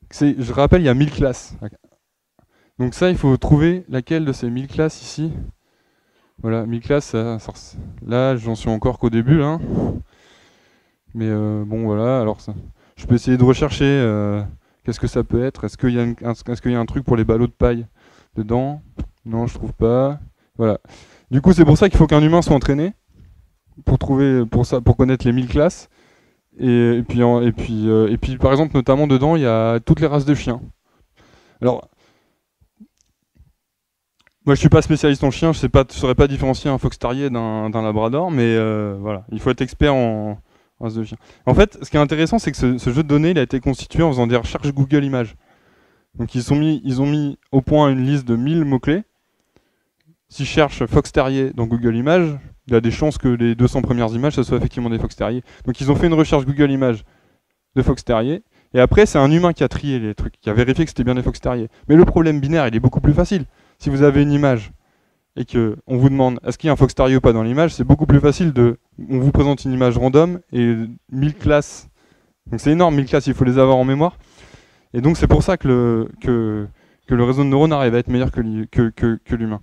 que je rappelle, il y a 1000 classes. Donc ça, il faut trouver laquelle de ces 1000 classes ici. Voilà, 1000 classes, là, j'en suis encore qu'au début, là. Mais bon, voilà, alors je peux essayer de rechercher qu'est-ce que ça peut être. Est-ce qu'il y a un truc pour les ballots de paille dedans? Non, je trouve pas. Voilà. Du coup, c'est pour ça qu'il faut qu'un humain soit entraîné pour connaître les 1000 classes. Et puis, par exemple, notamment dedans, il y a toutes les races de chiens. Alors, moi, je suis pas spécialiste en chiens, je saurais pas différencier un fox terrier d'un labrador, mais voilà, il faut être expert en race de chiens. En fait, ce qui est intéressant, c'est que ce jeu de données, il a été constitué en faisant des recherches Google Images. Donc, ils ont mis au point une liste de 1000 mots-clés. Si je cherche fox terrier dans Google Images, il y a des chances que les 200 premières images, ce soit effectivement des fox terriers. Donc, ils ont fait une recherche Google Images de fox terrier. Et après, c'est un humain qui a trié les trucs, qui a vérifié que c'était bien des fox terriers. Mais le problème binaire, il est beaucoup plus facile. Si vous avez une image et qu'on vous demande est-ce qu'il y a un fox terrier ou pas dans l'image, c'est beaucoup plus facile on vous présente une image random et 1000 classes. Donc c'est énorme, 1000 classes, il faut les avoir en mémoire. Et donc c'est pour ça que le réseau de neurones arrive à être meilleur que l'humain.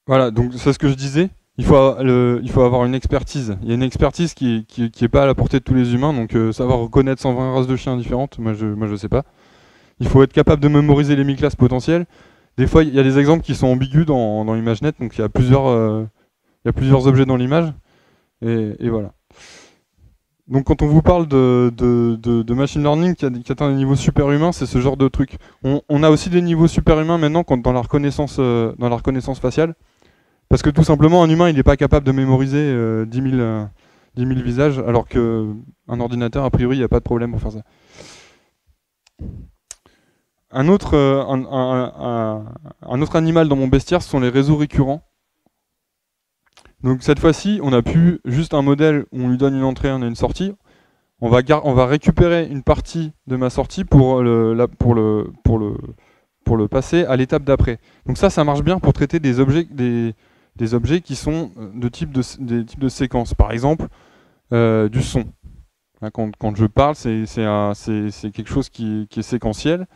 Voilà, donc c'est ce que je disais. Il faut avoir une expertise. Il y a une expertise qui est pas à la portée de tous les humains, donc savoir reconnaître 120 races de chiens différentes, moi je sais pas. Il faut être capable de mémoriser les 1000 classes potentielles. Des fois, il y a des exemples qui sont ambigus dans ImageNet, donc il y a plusieurs objets dans l'image, et voilà. Donc quand on vous parle de machine learning qui atteint des niveaux superhumains, c'est ce genre de truc. On a aussi des niveaux superhumains maintenant dans la reconnaissance faciale. Parce que tout simplement, un humain, il n'est pas capable de mémoriser 10 000 visages, alors qu'un ordinateur, a priori, il n'y a pas de problème pour faire ça. Un autre animal dans mon bestiaire, ce sont les réseaux récurrents. Donc cette fois-ci, on n'a plus juste un modèle où on lui donne une entrée, on a une sortie. On va récupérer une partie de ma sortie pour le passer à l'étape d'après. Donc ça marche bien pour traiter des objets qui sont des types de séquences. Par exemple, du son. Quand je parle, c'est quelque chose qui est séquentiel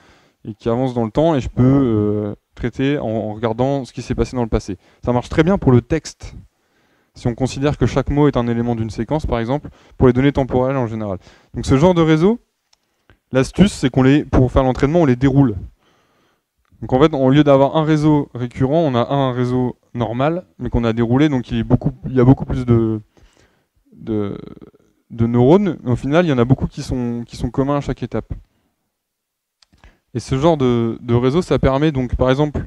et qui avance dans le temps, et je peux traiter en regardant ce qui s'est passé dans le passé. Ça marche très bien pour le texte. Si on considère que chaque mot est un élément d'une séquence, par exemple, pour les données temporelles en général. Donc ce genre de réseau, l'astuce, c'est pour faire l'entraînement, on les déroule. Donc en fait, au lieu d'avoir un réseau récurrent, on a un réseau normal, mais qu'on a déroulé, donc il y a beaucoup plus de neurones. Au final, il y en a beaucoup qui sont communs à chaque étape. Et ce genre de réseau, ça permet donc, par exemple,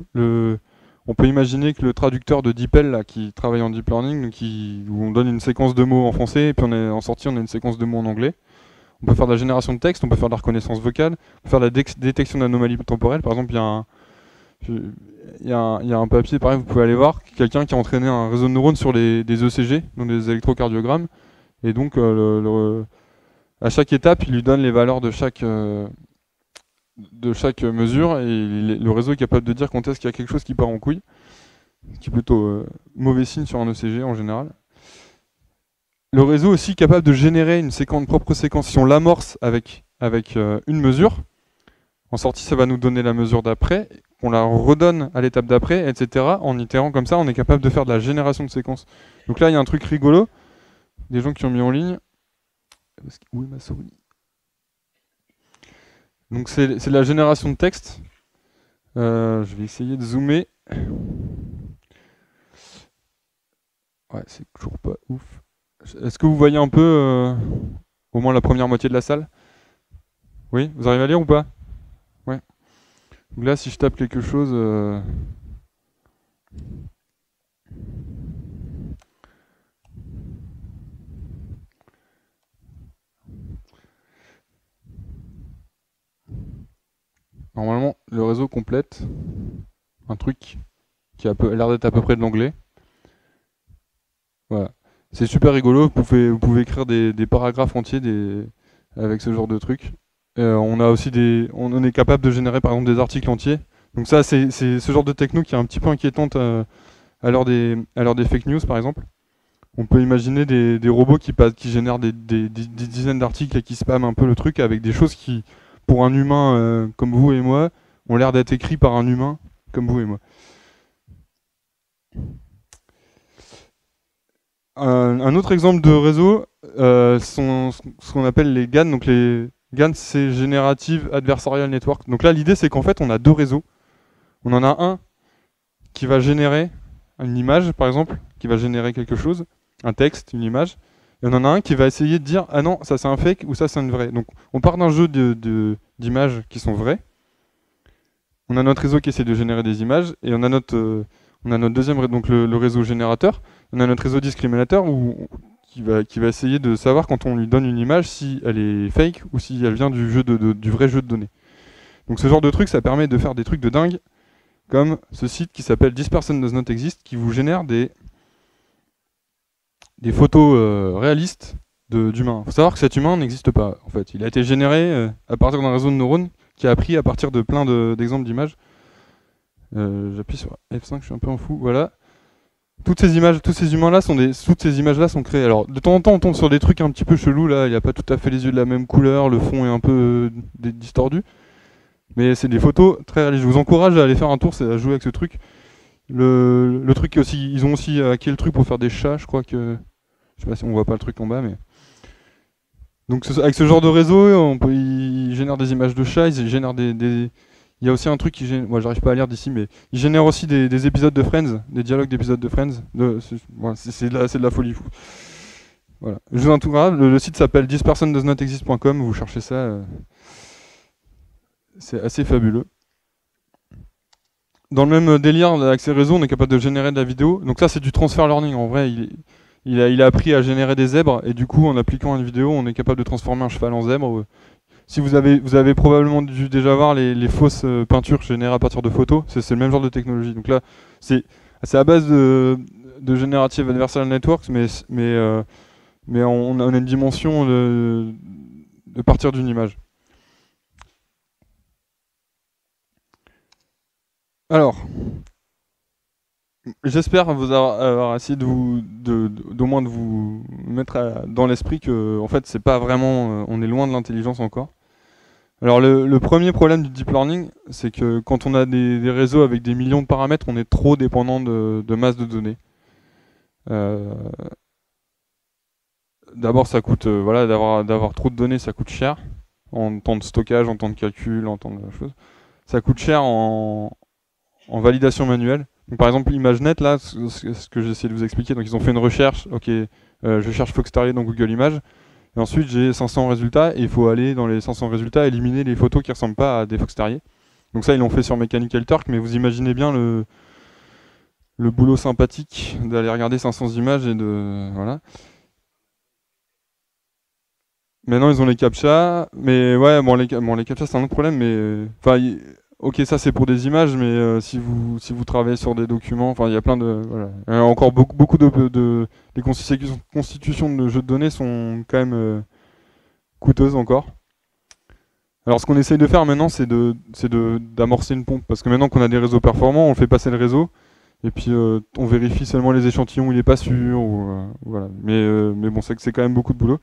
on peut imaginer que le traducteur de DeepL, là, qui travaille en deep learning, donc où on donne une séquence de mots en français, et puis en sortie, on a une séquence de mots en anglais. On peut faire de la génération de texte, on peut faire de la reconnaissance vocale, on peut faire de la détection d'anomalies temporelles. Par exemple, il y a un papier, pareil, vous pouvez aller voir, quelqu'un qui a entraîné un réseau de neurones sur des ECG, donc des électrocardiogrammes, et donc à chaque étape, il lui donne les valeurs de chaque mesure, et le réseau est capable de dire quand est-ce qu'il y a quelque chose qui part en couille, ce qui est plutôt mauvais signe sur un ECG en général. Le réseau est aussi capable de générer une propre séquence. Si on l'amorce avec une mesure, en sortie ça va nous donner la mesure d'après, on la redonne à l'étape d'après, etc. En itérant comme ça, on est capable de faire de la génération de séquences. Donc là, il y a un truc rigolo, des gens qui ont mis en ligne. Où est ma souris? Donc c'est de la génération de texte. Je vais essayer de zoomer. Ouais, c'est toujours pas ouf. Est-ce que vous voyez un peu au moins la première moitié de la salle? Oui, vous arrivez à lire ou pas? Ouais. Donc là, si je tape quelque chose, normalement, le réseau complète un truc qui a l'air d'être à peu près de l'anglais. Voilà. C'est super rigolo, vous pouvez écrire des paragraphes entiers avec ce genre de truc. On a aussi on est capable de générer par exemple des articles entiers. Donc ça, c'est ce genre de techno qui est un petit peu inquiétante à l'heure des fake news par exemple. On peut imaginer des robots qui génèrent des dizaines d'articles et qui spamment un peu le truc avec des choses qui, pour un humain comme vous et moi, ont l'air d'être écrits par un humain comme vous et moi. Un autre exemple de réseau sont ce qu'on appelle les GAN. Donc les GAN, c'est Generative Adversarial Network. Donc là, l'idée, c'est qu'en fait, on a deux réseaux. On en a un qui va générer une image, par exemple, qui va générer quelque chose, un texte, une image. Et on en a un qui va essayer de dire ah non, ça c'est un fake ou ça c'est un vrai. Donc on part d'un jeu d'images qui sont vraies. On a notre réseau qui essaie de générer des images et on a notre deuxième donc le réseau générateur. On a notre réseau discriminateur qui va essayer de savoir quand on lui donne une image si elle est fake ou si elle vient du vrai jeu de données. Donc ce genre de truc, ça permet de faire des trucs de dingue, comme ce site qui s'appelle This Person Does Not Exist, qui vous génère des photos réalistes d'humains. Il faut savoir que cet humain n'existe pas, en fait. Il a été généré à partir d'un réseau de neurones qui a appris à partir de plein d'exemples d'images. J'appuie sur F5, je suis un peu en fou, voilà. Toutes ces images, tous ces humains-là toutes ces images-là sont créées. Alors, de temps en temps, on tombe sur des trucs un petit peu chelous, là. Il n'y a pas tout à fait les yeux de la même couleur, le fond est un peu distordu. Mais c'est des photos très réalistes. Je vous encourage à aller faire un tour, c'est à jouer avec ce truc. Le truc aussi, ils ont aussi hacké le truc pour faire des chats, je crois que... Je sais pas si on voit pas le truc en bas, mais... Donc avec ce genre de réseau, ils génèrent des images de chats, ils génèrent Il y a aussi un truc qui génère... Moi j'arrive pas à lire d'ici, mais ils génèrent aussi des épisodes de Friends, des dialogues d'épisodes de Friends. C'est de la folie fou. Voilà. Je vous entoure, le site s'appelle thispersondoesnotexist.com, vous cherchez ça, c'est assez fabuleux. Dans le même délire, avec ces réseaux, on est capable de générer de la vidéo. Donc ça, c'est du transfer learning. En vrai, il a appris à générer des zèbres, et du coup, en appliquant une vidéo, on est capable de transformer un cheval en zèbre. Si vous avez probablement dû déjà voir les fausses peintures générées à partir de photos, c'est le même genre de technologie. Donc là, c'est à base de Generative Adversarial Networks, mais on a une dimension de partir d'une image. Alors, j'espère vous avoir essayé d'au moins de vous mettre dans l'esprit que, en fait, c'est pas vraiment, on est loin de l'intelligence encore. Alors le premier problème du deep learning, c'est que quand on a des réseaux avec des millions de paramètres, on est trop dépendant de masse de données. D'abord, ça coûte, voilà, d'avoir trop de données, ça coûte cher en temps de stockage, en temps de calcul, en temps de choses. Ça coûte cher en validation manuelle. Donc, par exemple, ImageNet, là, ce que j'essaie de vous expliquer, donc ils ont fait une recherche, ok, je cherche Fox Terrier dans Google Images, et ensuite j'ai 500 résultats, et il faut aller dans les 500 résultats éliminer les photos qui ressemblent pas à des Fox Terrier. Donc ça, ils l'ont fait sur Mechanical Turk, mais vous imaginez bien le boulot sympathique d'aller regarder 500 images et de... Voilà. Maintenant, ils ont les CAPTCHA, mais ouais, bon, les CAPTCHA, c'est un autre problème, mais... Enfin, ok, ça c'est pour des images, mais si vous travaillez sur des documents, enfin il y a plein de... Voilà. Il y a encore beaucoup les constitutions de jeux de données sont quand même coûteuses encore. Alors ce qu'on essaye de faire maintenant, c'est d'amorcer une pompe, parce que maintenant qu'on a des réseaux performants, on fait passer le réseau, et puis on vérifie seulement les échantillons où il n'est pas sûr, voilà. Mais bon, c'est quand même beaucoup de boulot.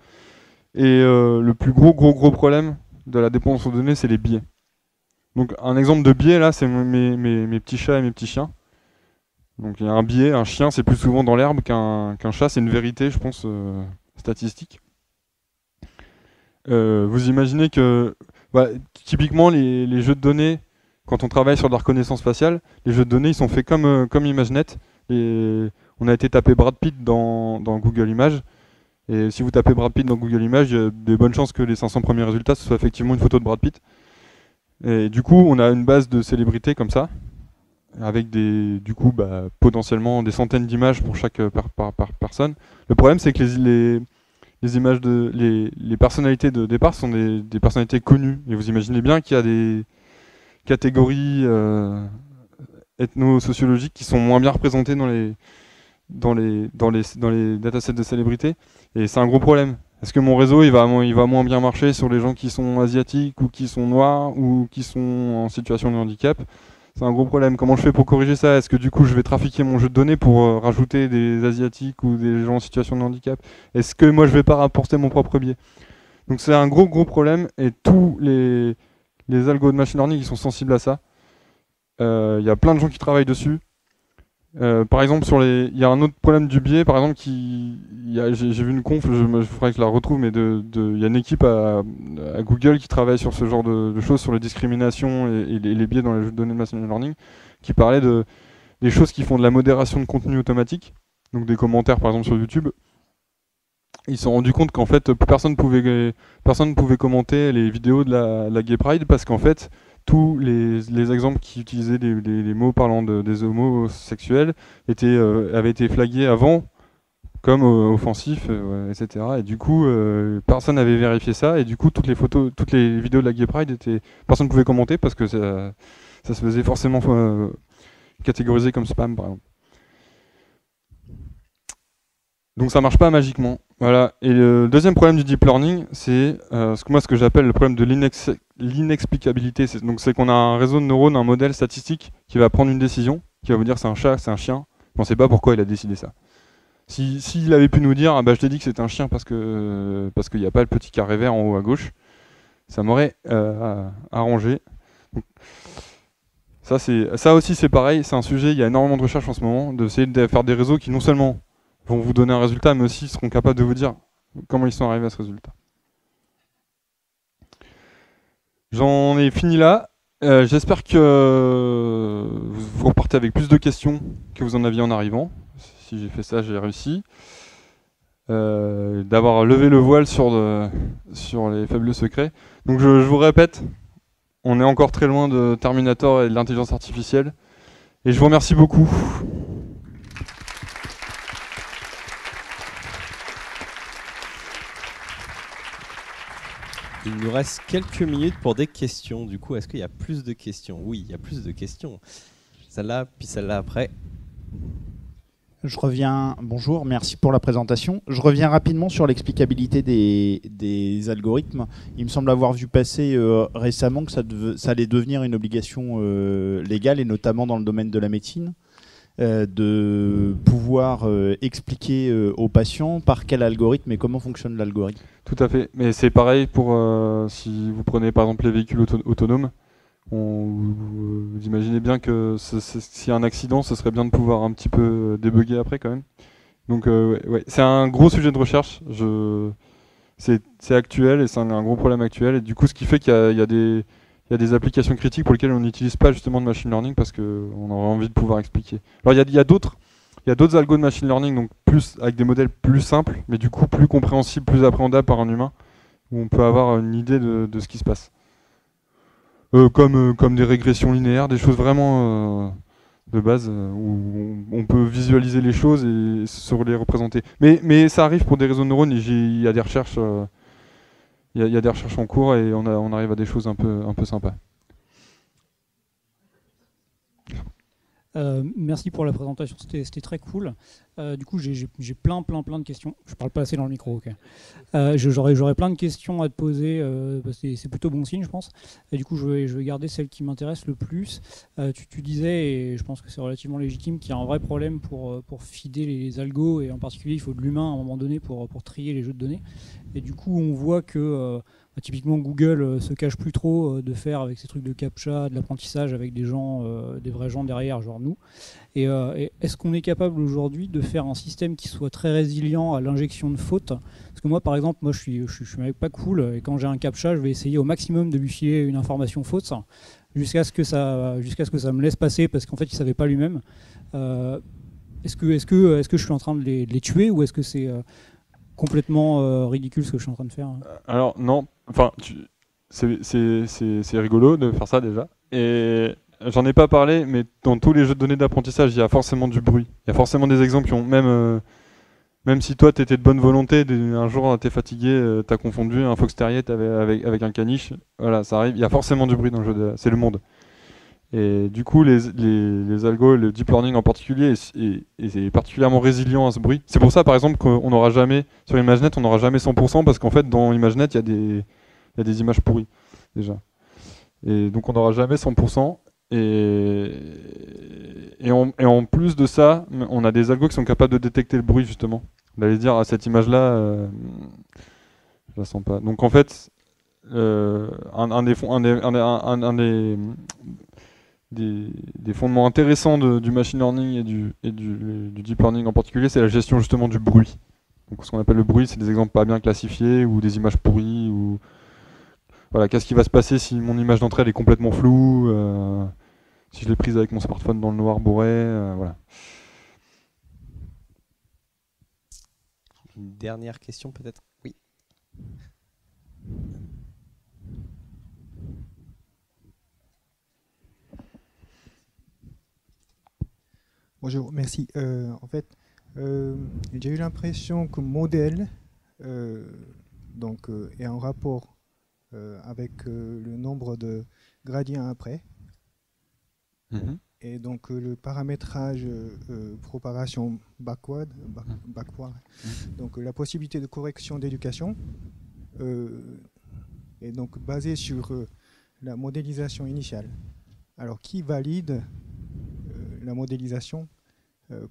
Et le plus gros problème de la dépendance aux données, c'est les biais. Donc un exemple de biais là, c'est mes petits chats et mes petits chiens. Donc il y a un biais, un chien c'est plus souvent dans l'herbe qu'un chat, c'est une vérité je pense statistique. Vous imaginez que typiquement les jeux de données, quand on travaille sur de la reconnaissance faciale, les jeux de données ils sont faits comme ImageNet. On a été tapé Brad Pitt dans Google Images. Et si vous tapez Brad Pitt dans Google Images, il y a des bonnes chances que les 500 premiers résultats ce soit effectivement une photo de Brad Pitt. Et du coup, on a une base de célébrités comme ça, avec du coup, potentiellement des centaines d'images pour chaque par personne. Le problème, c'est que les images les personnalités de départ sont des personnalités connues. Et vous imaginez bien qu'il y a des catégories ethno-sociologiques qui sont moins bien représentées dans les datasets de célébrités. Et c'est un gros problème. Est-ce que mon réseau il va moins bien marcher sur les gens qui sont asiatiques ou qui sont noirs ou qui sont en situation de handicap? C'est un gros problème. Comment je fais pour corriger ça? Est-ce que du coup je vais trafiquer mon jeu de données pour rajouter des asiatiques ou des gens en situation de handicap? Est-ce que moi je vais pas rapporter mon propre biais? Donc c'est un gros problème et tous les algos de machine learning ils sont sensibles à ça. Il y a plein de gens qui travaillent dessus. Par exemple, il y a un autre problème du biais, par exemple, j'ai vu une conf, je faudrait que je la retrouve, mais il y a une équipe à Google qui travaille sur ce genre de choses, sur les discriminations et les biais dans les jeux de données de machine learning, qui parlait des choses qui font de la modération de contenu automatique, donc des commentaires par exemple sur YouTube. Ils se sont rendus compte qu'en fait, personne ne pouvait commenter les vidéos de la Gay Pride parce qu'en fait, tous les exemples qui utilisaient les mots parlant des homosexuels avaient été flagués avant comme offensifs, etc. Et du coup, personne n'avait vérifié ça. Et du coup, toutes les vidéos de la Gay Pride personne ne pouvait commenter parce que ça se faisait forcément catégoriser comme spam, par exemple. Donc ça marche pas magiquement. Voilà. Et le deuxième problème du deep learning, c'est ce que j'appelle le problème de l'inexplicabilité. C'est qu'on a un réseau de neurones, un modèle statistique qui va prendre une décision, qui va vous dire c'est un chat, c'est un chien. Mais on ne sait pas pourquoi il a décidé ça. S'il avait pu nous dire je t'ai dit que c'était un chien parce qu'il n'y a pas le petit carré vert en haut à gauche, ça m'aurait arrangé. Donc, ça aussi c'est pareil, c'est un sujet, il y a énormément de recherches en ce moment, d'essayer de faire des réseaux qui non seulement vont vous donner un résultat, mais aussi seront capables de vous dire comment ils sont arrivés à ce résultat. J'en ai fini là. J'espère que vous repartez avec plus de questions que vous en aviez en arrivant. Si j'ai fait ça, j'ai réussi. D'avoir levé le voile sur les fabuleux secrets. Donc je vous répète, on est encore très loin de Terminator et de l'intelligence artificielle. Et je vous remercie beaucoup. Il nous reste quelques minutes pour des questions. Du coup, est-ce qu'il y a plus de questions? Oui, il y a plus de questions. Celle-là, puis celle-là après. Je reviens, bonjour, merci pour la présentation. Je reviens rapidement sur l'explicabilité des algorithmes. Il me semble avoir vu passer récemment que ça allait devenir une obligation légale, et notamment dans le domaine de la médecine, de pouvoir expliquer aux patients par quel algorithme et comment fonctionne l'algorithme. Tout à fait, mais c'est pareil pour si vous prenez par exemple les véhicules autonomes. Vous imaginez bien que s'il y a un accident, ce serait bien de pouvoir un petit peu débugger après quand même. Donc ouais, c'est un gros sujet de recherche. C'est actuel et c'est un gros problème actuel. Et du coup, ce qui fait qu'il y a des applications critiques pour lesquelles on n'utilise pas justement de machine learning parce qu'on aurait envie de pouvoir expliquer. Alors il y a d'autres algos de machine learning, donc plus avec des modèles plus simples, mais du coup plus compréhensibles, plus appréhendables par un humain, où on peut avoir une idée de ce qui se passe. Comme des régressions linéaires, des choses vraiment de base où on peut visualiser les choses et se les représenter. Mais ça arrive pour des réseaux de neurones et il y a des recherches, il y a des recherches en cours et on arrive à des choses un peu sympas. Merci pour la présentation, c'était très cool. Du coup, j'ai plein de questions. Je parle pas assez dans le micro, ok. J'aurais plein de questions à te poser. C'est plutôt bon signe, je pense. Et du coup, je vais garder celle qui m'intéresse le plus. Tu disais, et je pense que c'est relativement légitime, qu'il y a un vrai problème pour feeder les algos, et en particulier, il faut de l'humain à un moment donné pour trier les jeux de données. Et du coup, on voit que typiquement Google se cache plus trop de faire avec ces trucs de captcha, de l'apprentissage avec des vrais gens derrière, genre nous. Et est-ce qu'on est capable aujourd'hui de faire un système qui soit très résilient à l'injection de fautes? Parce que moi, par exemple, je suis un mec pas cool, et quand j'ai un captcha, je vais essayer au maximum de lui filer une information fausse jusqu'à ce que ça me laisse passer parce qu'en fait, il savait pas lui-même. Est-ce que je suis en train de les tuer, ou est-ce que c'est complètement ridicule ce que je suis en train de faire? Alors non, enfin c'est rigolo de faire ça déjà. Et j'en ai pas parlé, mais dans tous les jeux de données d'apprentissage, il y a forcément du bruit. Il y a forcément des exemples qui ont même si toi t'étais de bonne volonté, un jour t'es fatigué, t'as confondu un fox terrier avec un caniche. Voilà, ça arrive. Il y a forcément du bruit dans le jeu. C'est le monde. Et du coup, les algos, le deep learning en particulier, est particulièrement résilient à ce bruit. C'est pour ça, par exemple, qu'on n'aura jamais, sur ImageNet, on n'aura jamais 100%, parce qu'en fait, dans ImageNet, il y a des images pourries, déjà. Et donc, on n'aura jamais 100%. Et en plus de ça, on a des algos qui sont capables de détecter le bruit, justement. D'aller dire, à cette image-là, je la sens pas. Donc, en fait, des fondements intéressants du machine learning et du deep learning en particulier, c'est la gestion justement du bruit. Donc ce qu'on appelle le bruit, c'est des exemples pas bien classifiés ou des images pourries. Ou voilà, qu'est-ce qui va se passer si mon image d'entrée elle est complètement floue, si je l'ai prise avec mon smartphone dans le noir bourré, voilà. Une dernière question peut-être? Oui. Bonjour, merci. En fait, j'ai eu l'impression que modèle est en rapport avec le nombre de gradients après. Et donc le paramétrage propagation backward, donc la possibilité de correction d'éducation est donc basée sur la modélisation initiale. Alors qui valide la modélisation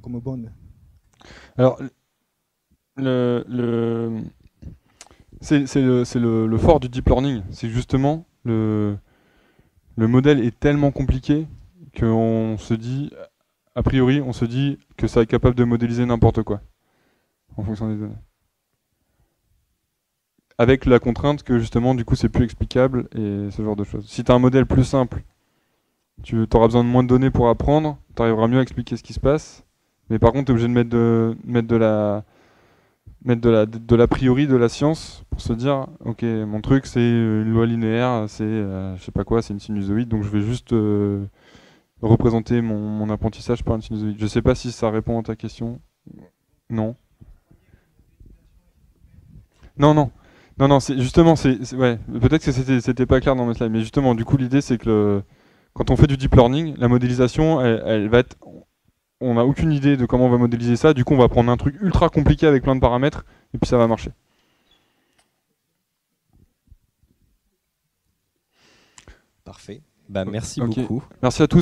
comme bonne? Alors, c'est le fort du deep learning. C'est justement le modèle est tellement compliqué qu'on se dit, a priori, on se dit que ça est capable de modéliser n'importe quoi en fonction des données. Avec la contrainte que justement, du coup, c'est plus explicable et ce genre de choses. Si tu as un modèle plus simple, tu auras besoin de moins de données pour apprendre, tu arriveras mieux à expliquer ce qui se passe. Mais par contre, tu es obligé de mettre de l'a priori de la science pour se dire, ok, mon truc c'est une loi linéaire, c'est je sais pas quoi, c'est une sinusoïde, donc je vais juste représenter mon apprentissage par une sinusoïde. Je sais pas si ça répond à ta question. Non. Non, c'est justement, ouais, peut-être que c'était pas clair dans mes slides, mais justement, du coup, l'idée c'est que quand on fait du deep learning, la modélisation, elle va être, on n'a aucune idée de comment on va modéliser ça, du coup, on va prendre un truc ultra compliqué avec plein de paramètres, et puis ça va marcher. Parfait. Bah, merci Ok. beaucoup. Merci à tous.